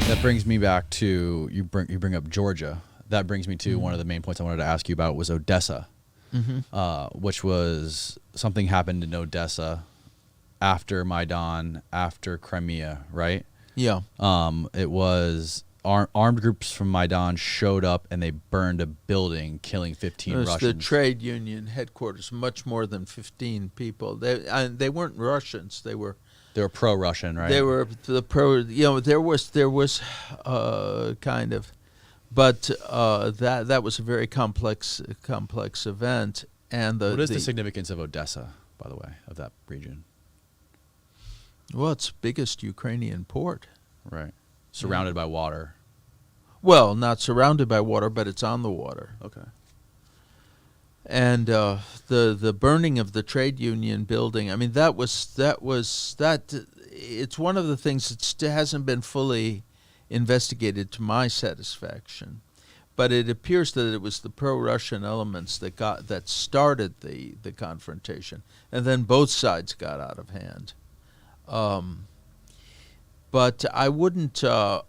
That brings me back to you bring up Georgia. That brings me to one of the main points I wanted to ask you about was Odessa, which was something happened in Odessa after Maidan, after Crimea, right? Yeah. It was armed groups from Maidan showed up and they burned a building, killing 15 It was Russians. the trade union headquarters, much more than 15 people. They weren't Russians. They were pro-Russian, right? They were the pro. There was kind of, but that was a very complex event. And what is the significance of Odessa, by the way, of that region? Well, it's biggest Ukrainian port. Right. Surrounded by water. Well, not surrounded by water, but it's on the water. Okay. And the burning of the trade union building, I mean, that. It's one of the things that still hasn't been fully investigated to my satisfaction, but it appears that it was the pro-Russian elements that started the confrontation, and then both sides got out of hand. But I wouldn't. That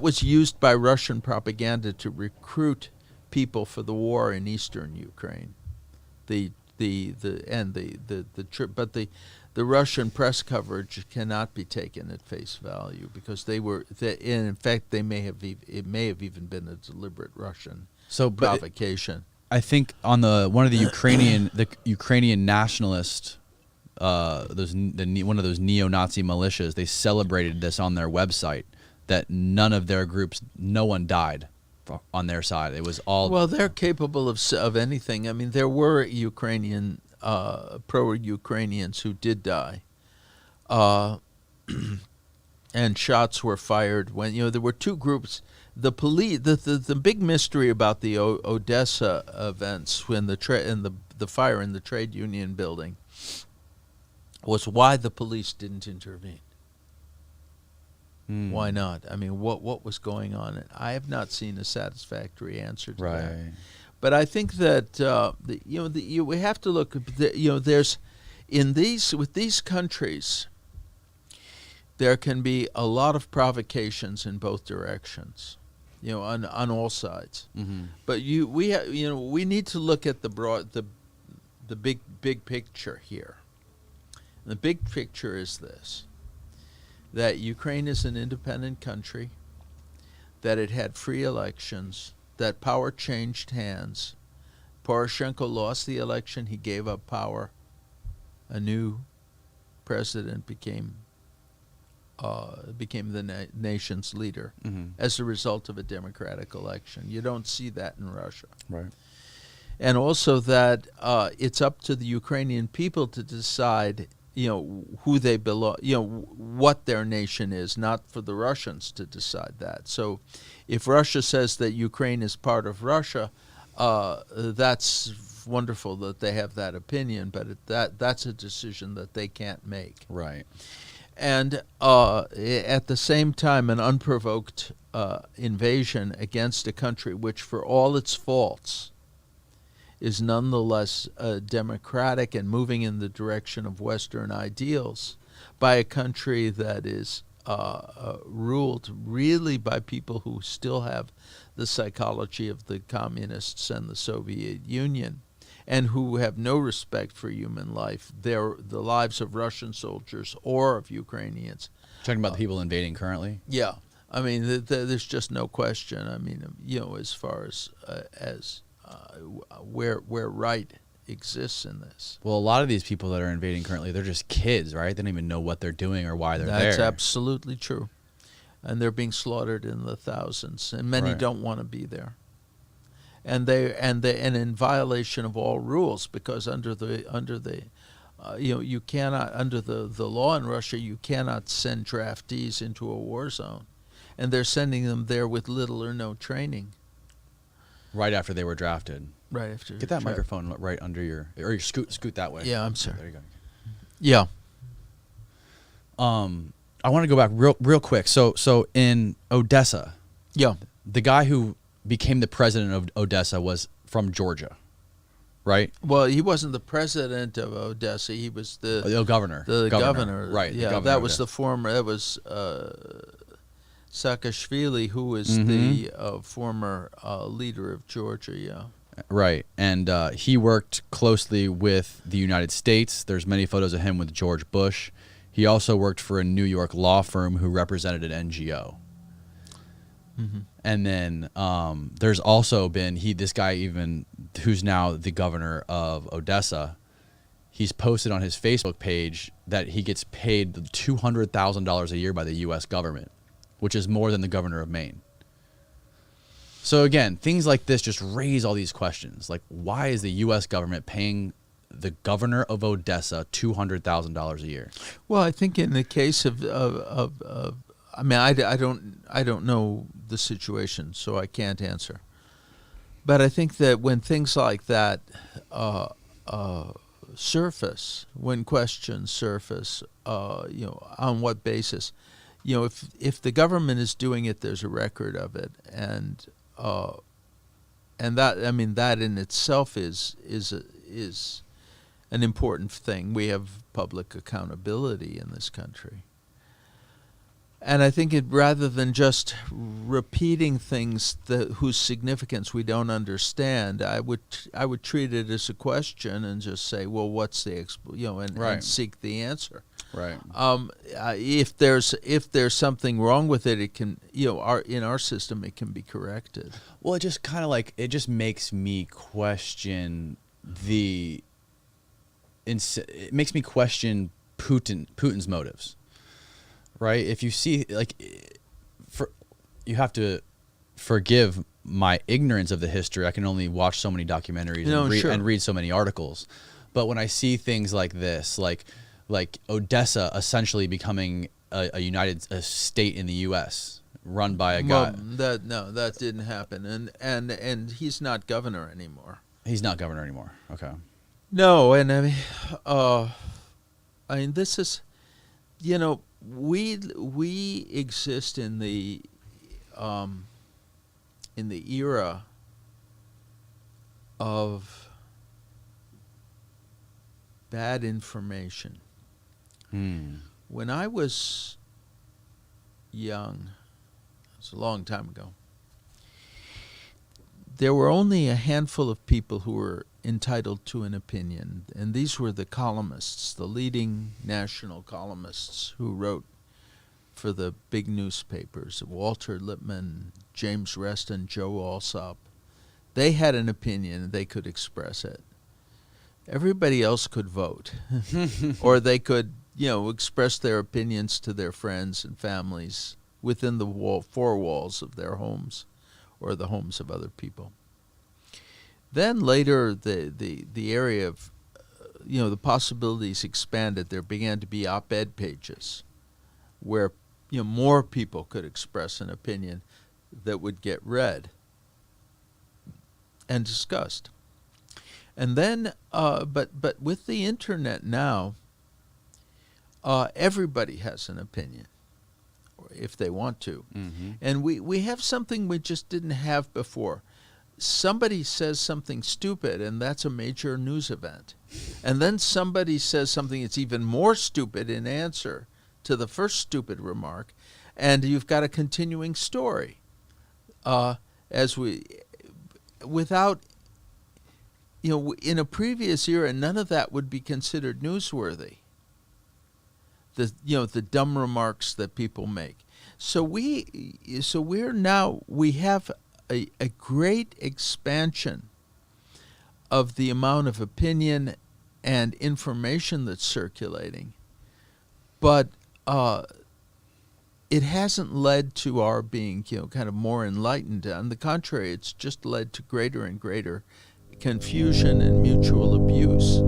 was used by Russian propaganda to recruit people for the war in eastern Ukraine. The Russian press coverage cannot be taken at face value because in fact it may have even been a deliberate Russian provocation. I think on one of the Ukrainian nationalist one of those neo-Nazi militias, they celebrated this on their website that no one died on their side. It was all they're capable of anything. I mean, there were Ukrainian pro-Ukrainians who did die, and shots were fired when there were two groups. The police, the big mystery about the Odessa events when the fire in the trade union building was why the police didn't intervene. Why not? I mean, what was going on? And I have not seen a satisfactory answer to that. But I think that we have to look. There's with these countries, there can be a lot of provocations in both directions, on all sides. Mm-hmm. But we need to look at the big picture here. And the big picture is this: that Ukraine is an independent country, that it had free elections, that power changed hands. Poroshenko lost the election. He gave up power. A new president became the nation's leader as a result of a democratic election. You don't see that in Russia. Right. And also that it's up to the Ukrainian people to decide who they belong, what their nation is, not for the Russians to decide that. So if Russia says that Ukraine is part of Russia, that's wonderful that they have that opinion, but that's a decision that they can't make. Right. And at the same time, an unprovoked invasion against a country which, for all its faults, is nonetheless democratic and moving in the direction of Western ideals by a country that is ruled really by people who still have the psychology of the communists and the Soviet Union and who have no respect for human life, the lives of Russian soldiers or of Ukrainians. Talking about the people invading currently? Yeah. I mean, there's just no question. I mean, as far as where right exists in this. Well, a lot of these people that are invading currently, they're just kids, right? They don't even know what they're doing or why they're there. That's absolutely true. And they're being slaughtered in the thousands, and many don't want to be there. And in violation of all rules, because under the you cannot, under the law in Russia, you cannot send draftees into a war zone, and they're sending them there with little or no training. Right after they were drafted. Right after. Get that microphone right under or scoot that way. Yeah, I'm sorry. There you go. Yeah. I want to go back real quick. So in Odessa, the guy who became the president of Odessa was from Georgia, right? Well, he wasn't the president of Odessa. He was the governor. The governor. Right. Yeah, that was the former. That was Saakashvili, who was the former leader of Georgia, yeah. Right, and he worked closely with the United States. There's many photos of him with George Bush. He also worked for a New York law firm who represented an NGO. And then there's also been this guy even who's now the governor of Odessa. He's posted on his Facebook page that he gets paid $200,000 a year by the U.S. government, which is more than the governor of Maine. So again, things like this just raise all these questions. Like, why is the U.S. government paying the governor of Odessa $200,000 a year? Well, I think in the case of I mean, I don't know the situation, so I can't answer. But I think that when things like that surface, when questions surface, on what basis, if the government is doing it, there's a record of it, and that, I mean, that in itself is an important thing. We have public accountability in this country. And I think rather than just repeating things whose significance we don't understand, I would treat it as a question and just say, well, what's the and seek the answer. Right. If there's something wrong with it, it can in our system it can be corrected. Well, it just kind of it just makes me question it makes me question Putin's motives. Right? If you see, you have to forgive my ignorance of the history. I can only watch so many documentaries and read so many articles. But when I see things like this, like Odessa essentially becoming a state in the U.S. run by a guy. That didn't happen, and he's not governor anymore. He's not governor anymore. Okay. No, and I mean, this is, we exist in the era of bad information. When I was young, it's a long time ago, there were only a handful of people who were entitled to an opinion, and these were the columnists, the leading national columnists who wrote for the big newspapers, Walter Lippmann, James Reston, Joe Alsop. They had an opinion, and they could express it. Everybody else could vote, or they could, express their opinions to their friends and families within the four walls of their homes or the homes of other people. Then later, the area of, the possibilities expanded. There began to be op-ed pages where, more people could express an opinion that would get read and discussed. And then, but with the internet now, everybody has an opinion, if they want to. And we have something we just didn't have before. Somebody says something stupid, and that's a major news event. And then somebody says something that's even more stupid in answer to the first stupid remark, and you've got a continuing story. Without, in a previous era, none of that would be considered newsworthy. The dumb remarks that people make. So we have a great expansion of the amount of opinion and information that's circulating, but it hasn't led to our being, kind of more enlightened. On the contrary, it's just led to greater and greater confusion and mutual abuse.